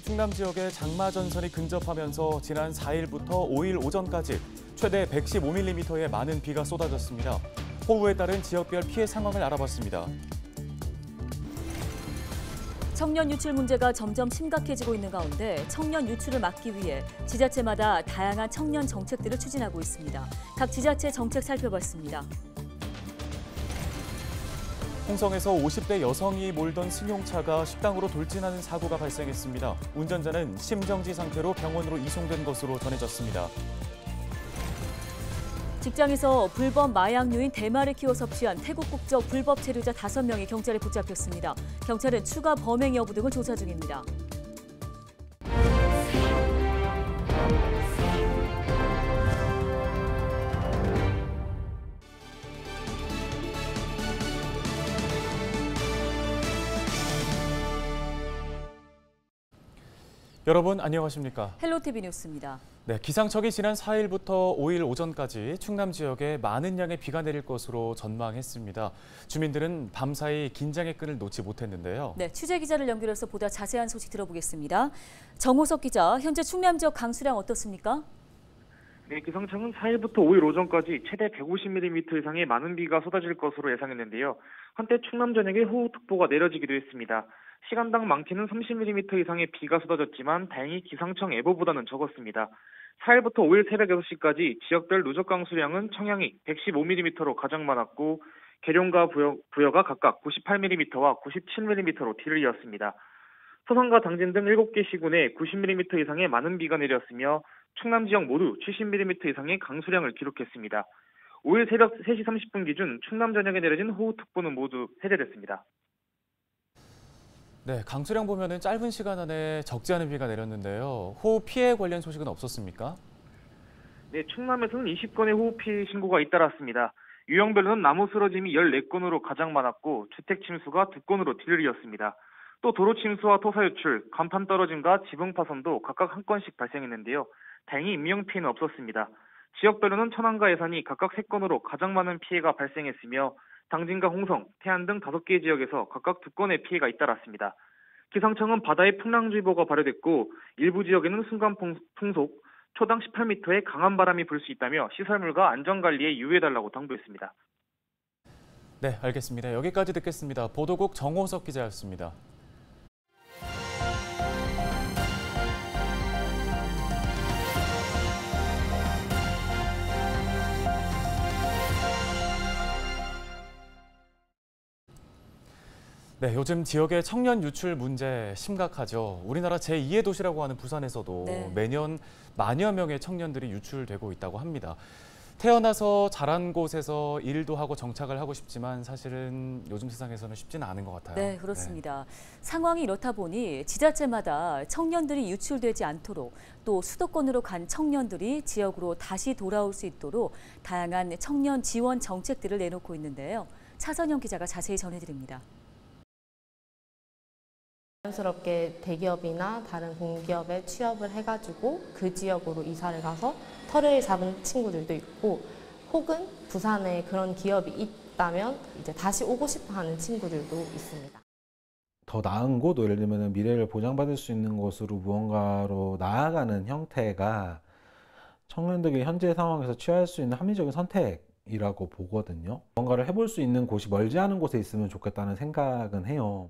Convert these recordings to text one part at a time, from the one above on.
충남 지역에 장마 전선이 근접하면서 지난 4일부터 5일 오전까지 최대 115mm의 많은 비가 쏟아졌습니다. 호우에 따른 지역별 피해 상황을 알아봤습니다. 청년 유출 문제가 점점 심각해지고 있는 가운데 청년 유출을 막기 위해 지자체마다 다양한 청년 정책들을 추진하고 있습니다. 각 지자체 정책 살펴봤습니다. 홍성에서 50대 여성이 몰던 승용차가 식당으로 돌진하는 사고가 발생했습니다. 운전자는 심정지 상태로 병원으로 이송된 것으로 전해졌습니다. 직장에서 불법 마약류인 대마를 키워 섭취한 태국 국적 불법 체류자 5명이 경찰에 붙잡혔습니다. 경찰은 추가 범행 여부 등을 조사 중입니다. 여러분 안녕하십니까? 헬로티비 뉴스입니다. 네, 기상청이 지난 4일부터 5일 오전까지 충남 지역에 많은 양의 비가 내릴 것으로 전망했습니다. 주민들은 밤사이 긴장의 끈을 놓지 못했는데요. 네, 취재 기자를 연결해서 보다 자세한 소식 들어보겠습니다. 정호석 기자, 현재 충남 지역 강수량 어떻습니까? 네, 기상청은 4일부터 5일 오전까지 최대 150mm 이상의 많은 비가 쏟아질 것으로 예상했는데요. 한때 충남 전역에 호우특보가 내려지기도 했습니다. 시간당 많게는 30mm 이상의 비가 쏟아졌지만 다행히 기상청 예보보다는 적었습니다. 4일부터 5일 새벽 6시까지 지역별 누적 강수량은 청양이 115mm로 가장 많았고 계룡과 부여가 각각 98mm와 97mm로 뒤를 이었습니다. 서산과 당진 등 7개 시군에 90mm 이상의 많은 비가 내렸으며 충남 지역 모두 70mm 이상의 강수량을 기록했습니다. 5일 새벽 3시 30분 기준 충남 전역에 내려진 호우특보는 모두 해제됐습니다. 네, 강수량 보면은 짧은 시간 안에 적지 않은 비가 내렸는데요. 호우 피해 관련 소식은 없었습니까? 네, 충남에서는 20건의 호우 피해 신고가 잇따랐습니다. 유형별로는 나무 쓰러짐이 14건으로 가장 많았고 주택 침수가 2건으로 뒤를 이었습니다. 또 도로 침수와 토사 유출, 간판 떨어짐과 지붕 파손도 각각 1건씩 발생했는데요. 다행히 인명 피해는 없었습니다. 지역별로는 천안과 예산이 각각 3건으로 가장 많은 피해가 발생했으며 당진과 홍성, 태안 등 5개 지역에서 각각 2건의 피해가 잇따랐습니다. 기상청은 바다에 풍랑주의보가 발효됐고 일부 지역에는 순간 풍속, 초당 18m의 강한 바람이 불 수 있다며 시설물과 안전관리에 유의해달라고 당부했습니다. 네, 알겠습니다. 여기까지 듣겠습니다. 보도국 정호석 기자였습니다. 네, 요즘 지역의 청년 유출 문제 심각하죠. 우리나라 제2의 도시라고 하는 부산에서도 네. 매년 만여 명의 청년들이 유출되고 있다고 합니다. 태어나서 자란 곳에서 일도 하고 정착을 하고 싶지만 사실은 요즘 세상에서는 쉽지는 않은 것 같아요. 네, 그렇습니다. 상황이 이렇다 보니 지자체마다 청년들이 유출되지 않도록 또 수도권으로 간 청년들이 지역으로 다시 돌아올 수 있도록 다양한 청년 지원 정책들을 내놓고 있는데요. 차선영 기자가 자세히 전해드립니다. 자연스럽게 대기업이나 다른 공기업에 취업을 해가지고 그 지역으로 이사를 가서 터를 잡은 친구들도 있고 혹은 부산에 그런 기업이 있다면 이제 다시 오고 싶어 하는 친구들도 있습니다. 더 나은 곳, 예를 들면 미래를 보장받을 수 있는 곳으로 무언가로 나아가는 형태가 청년들이 현재 상황에서 취할 수 있는 합리적인 선택이라고 보거든요. 뭔가를 해볼 수 있는 곳이 멀지 않은 곳에 있으면 좋겠다는 생각은 해요.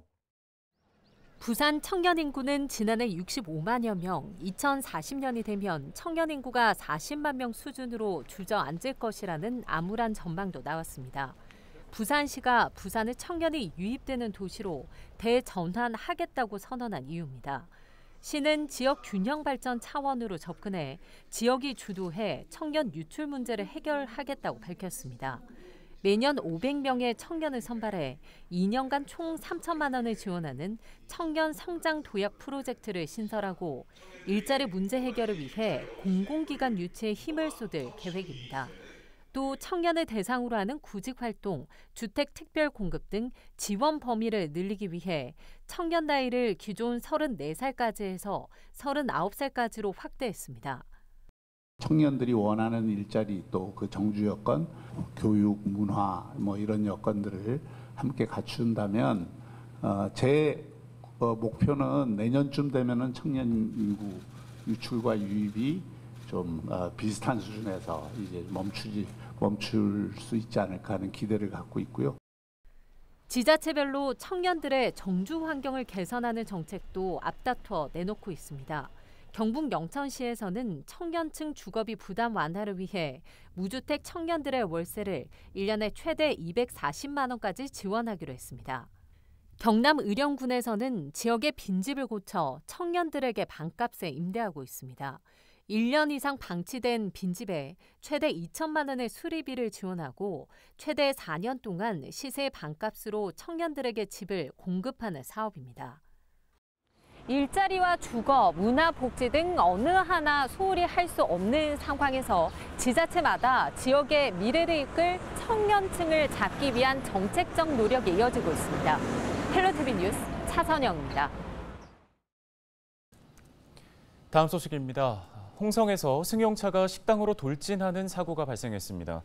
부산 청년 인구는 지난해 65만여 명, 2040년이 되면 청년 인구가 40만 명 수준으로 주저앉을 것이라는 암울한 전망도 나왔습니다. 부산시가 부산의 청년이 유입되는 도시로 대전환하겠다고 선언한 이유입니다. 시는 지역 균형 발전 차원으로 접근해 지역이 주도해 청년 유출 문제를 해결하겠다고 밝혔습니다. 매년 500명의 청년을 선발해 2년간 총 3천만 원을 지원하는 청년 성장 도약 프로젝트를 신설하고 일자리 문제 해결을 위해 공공기관 유치에 힘을 쏟을 계획입니다. 또 청년을 대상으로 하는 구직활동, 주택 특별 공급 등 지원 범위를 늘리기 위해 청년 나이를 기존 34살까지 해서 39살까지로 확대했습니다. 청년들이 원하는 일자리 또 그 정주 여건, 교육, 문화 이런 여건들을 함께 갖춘다면 제 목표는 내년쯤 되면은 청년 인구 유출과 유입이 좀 비슷한 수준에서 이제 멈출 수 있지 않을까 하는 기대를 갖고 있고요. 지자체별로 청년들의 정주 환경을 개선하는 정책도 앞다퉈 내놓고 있습니다. 경북 영천시에서는 청년층 주거비 부담 완화를 위해 무주택 청년들의 월세를 1년에 최대 240만 원까지 지원하기로 했습니다. 경남 의령군에서는 지역의 빈집을 고쳐 청년들에게 반값에 임대하고 있습니다. 1년 이상 방치된 빈집에 최대 2천만 원의 수리비를 지원하고 최대 4년 동안 시세 반값으로 청년들에게 집을 공급하는 사업입니다. 일자리와 주거, 문화, 복지 등 어느 하나 소홀히 할 수 없는 상황에서 지자체마다 지역의 미래를 이끌 청년층을 잡기 위한 정책적 노력이 이어지고 있습니다. 헬로티비 뉴스 차선영입니다. 다음 소식입니다. 홍성에서 승용차가 식당으로 돌진하는 사고가 발생했습니다.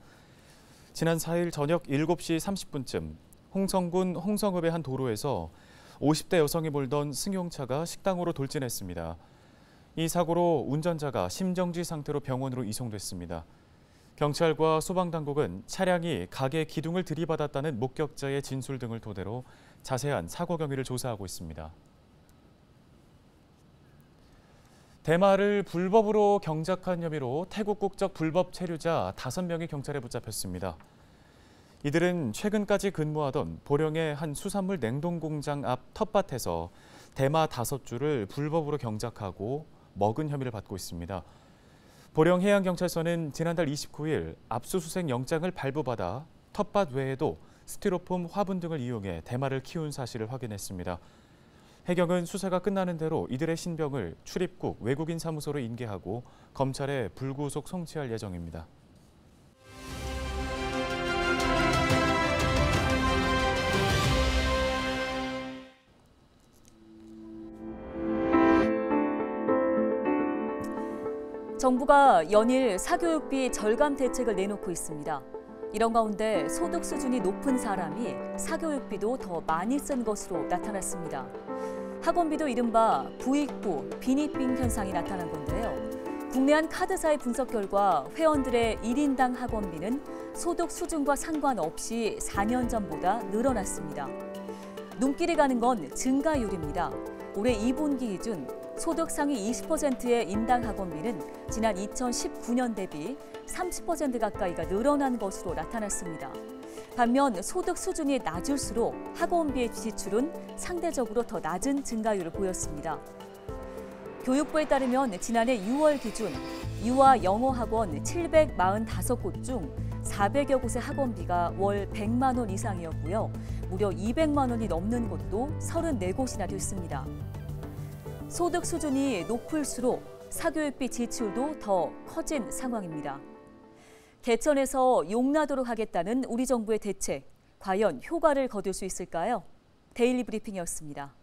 지난 4일 저녁 7시 30분쯤 홍성군 홍성읍의 한 도로에서 50대 여성이 몰던 승용차가 식당으로 돌진했습니다. 이 사고로 운전자가 심정지 상태로 병원으로 이송됐습니다. 경찰과 소방당국은 차량이 가게 기둥을 들이받았다는 목격자의 진술 등을 토대로 자세한 사고 경위를 조사하고 있습니다. 대마를 불법으로 경작한 혐의로 태국 국적 불법 체류자 5명이 경찰에 붙잡혔습니다. 이들은 최근까지 근무하던 보령의 한 수산물 냉동공장 앞 텃밭에서 대마 5주를 불법으로 경작하고 먹은 혐의를 받고 있습니다. 보령해양경찰서는 지난달 29일 압수수색 영장을 발부받아 텃밭 외에도 스티로폼 화분 등을 이용해 대마를 키운 사실을 확인했습니다. 해경은 수사가 끝나는 대로 이들의 신병을 출입국 외국인 사무소로 인계하고 검찰에 불구속 송치할 예정입니다. 정부가 연일 사교육비 절감 대책을 내놓고 있습니다. 이런 가운데 소득 수준이 높은 사람이 사교육비도 더 많이 쓴 것으로 나타났습니다. 학원비도 이른바 부익부, 빈익빈 현상이 나타난 건데요. 국내 한 카드사의 분석 결과 회원들의 1인당 학원비는 소득 수준과 상관없이 4년 전보다 늘어났습니다. 눈길이 가는 건 증가율입니다. 올해 2분기 기준 소득 상위 20%의 인당 학원비는 지난 2019년 대비 30% 가까이가 늘어난 것으로 나타났습니다. 반면 소득 수준이 낮을수록 학원비의 지출은 상대적으로 더 낮은 증가율을 보였습니다. 교육부에 따르면 지난해 6월 기준 유아 영어 학원 745곳 중 400여 곳의 학원비가 월 100만 원 이상이었고요. 무려 200만 원이 넘는 곳도 34곳이나 됐습니다. 소득 수준이 높을수록 사교육비 지출도 더 커진 상황입니다. 개천에서 용나도록 하겠다는 우리 정부의 대책, 과연 효과를 거둘 수 있을까요? 데일리 브리핑이었습니다.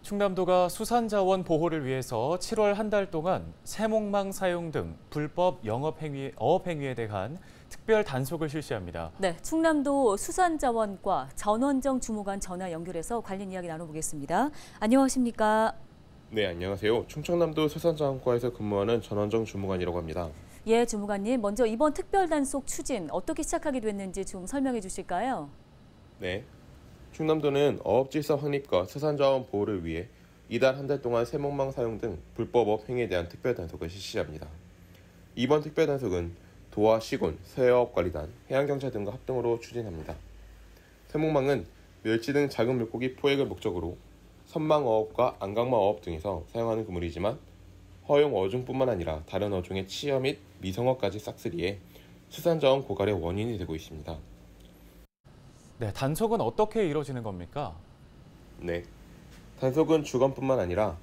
충남도가 수산자원 보호를 위해서 7월 한 달 동안 세목망 사용 등 불법 어업행위에 대한 특별 단속을 실시합니다. 네, 충남도 수산자원과 전원정 주무관 전화 연결해서 관련 이야기 나눠보겠습니다. 안녕하십니까? 네, 안녕하세요. 충청남도 수산자원과에서 근무하는 전원정 주무관이라고 합니다. 예, 주무관님. 먼저 이번 특별 단속 추진 어떻게 시작하게 됐는지 좀 설명해 주실까요? 네. 충남도는 어업질서 확립과 수산자원 보호를 위해 이달 한 달 동안 세목망 사용 등 불법 어업 행위에 대한 특별 단속을 실시합니다. 이번 특별 단속은 도와 시군, 서해어업관리단, 해양경찰 등과 합동으로 추진합니다. 세목망은 멸치 등 작은 물고기 포획을 목적으로 선망어업과 안강망어업 등에서 사용하는 그물이지만 허용 어종뿐만 아니라 다른 어종의 치어 및 미성어까지 싹쓸이해 수산자원 고갈의 원인이 되고 있습니다. 네, 단속은 어떻게 이루어지는 겁니까? 네, 단속은 주간뿐만 아니라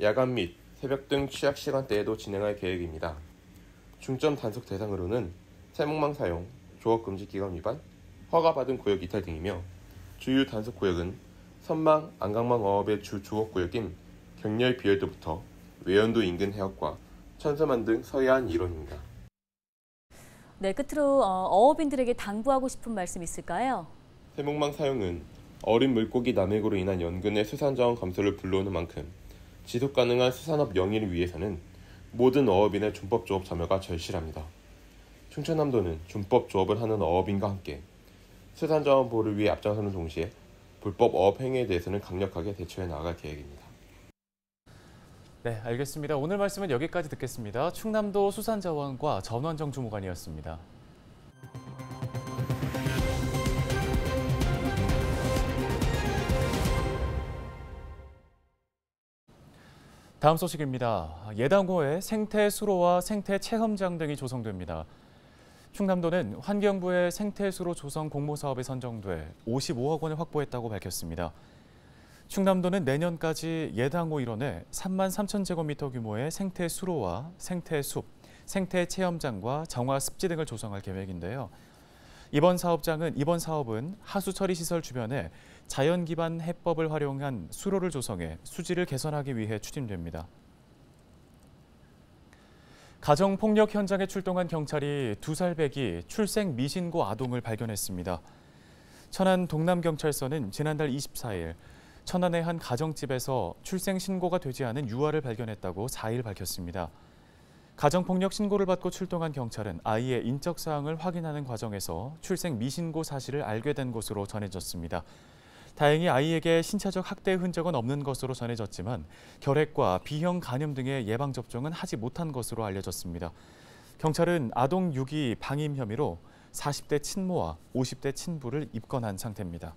야간 및 새벽 등 취약 시간대에도 진행할 계획입니다. 중점 단속 대상으로는 세목망 사용, 조업 금지 기간 위반, 허가받은 구역 이탈 등이며 주요 단속 구역은 선망, 안강망 어업의 주 조업 구역인 경렬 비열도부터 외연도 인근 해역과 천수만 등 서야한 이론입니다. 네, 끝으로 어업인들에게 당부하고 싶은 말씀 있을까요? 세목망 사용은 어린 물고기 남획으로 인한 연근의 수산자원 감소를 불러오는 만큼 지속 가능한 수산업 영위를 위해서는 모든 어업인의 준법 조업 참여가 절실합니다. 충청남도는 준법 조업을 하는 어업인과 함께 수산자원 보호를 위해 앞장서는 동시에 불법 어업 행위에 대해서는 강력하게 대처해 나갈 계획입니다. 네, 알겠습니다. 오늘 말씀은 여기까지 듣겠습니다. 충남도 수산자원과 전원정 주무관이었습니다. 다음 소식입니다. 예당호에 생태 수로와 생태 체험장 등이 조성됩니다. 충남도는 환경부의 생태 수로 조성 공모사업에 선정돼 55억 원을 확보했다고 밝혔습니다. 충남도는 내년까지 예당호 일원에 3만 3천 제곱미터 규모의 생태 수로와 생태 숲, 생태 체험장과 정화 습지 등을 조성할 계획인데요. 이번 사업은 하수 처리 시설 주변에 자연 기반 해법을 활용한 수로를 조성해 수질을 개선하기 위해 추진됩니다. 가정폭력 현장에 출동한 경찰이 2살 배기 출생 미신고 아동을 발견했습니다. 천안 동남경찰서는 지난달 24일 천안의 한 가정집에서 출생 신고가 되지 않은 유아를 발견했다고 4일 밝혔습니다. 가정폭력 신고를 받고 출동한 경찰은 아이의 인적 사항을 확인하는 과정에서 출생 미신고 사실을 알게 된 것으로 전해졌습니다. 다행히 아이에게 신체적 학대 흔적은 없는 것으로 전해졌지만 결핵과 B형 간염 등의 예방접종은 하지 못한 것으로 알려졌습니다. 경찰은 아동 유기 방임 혐의로 40대 친모와 50대 친부를 입건한 상태입니다.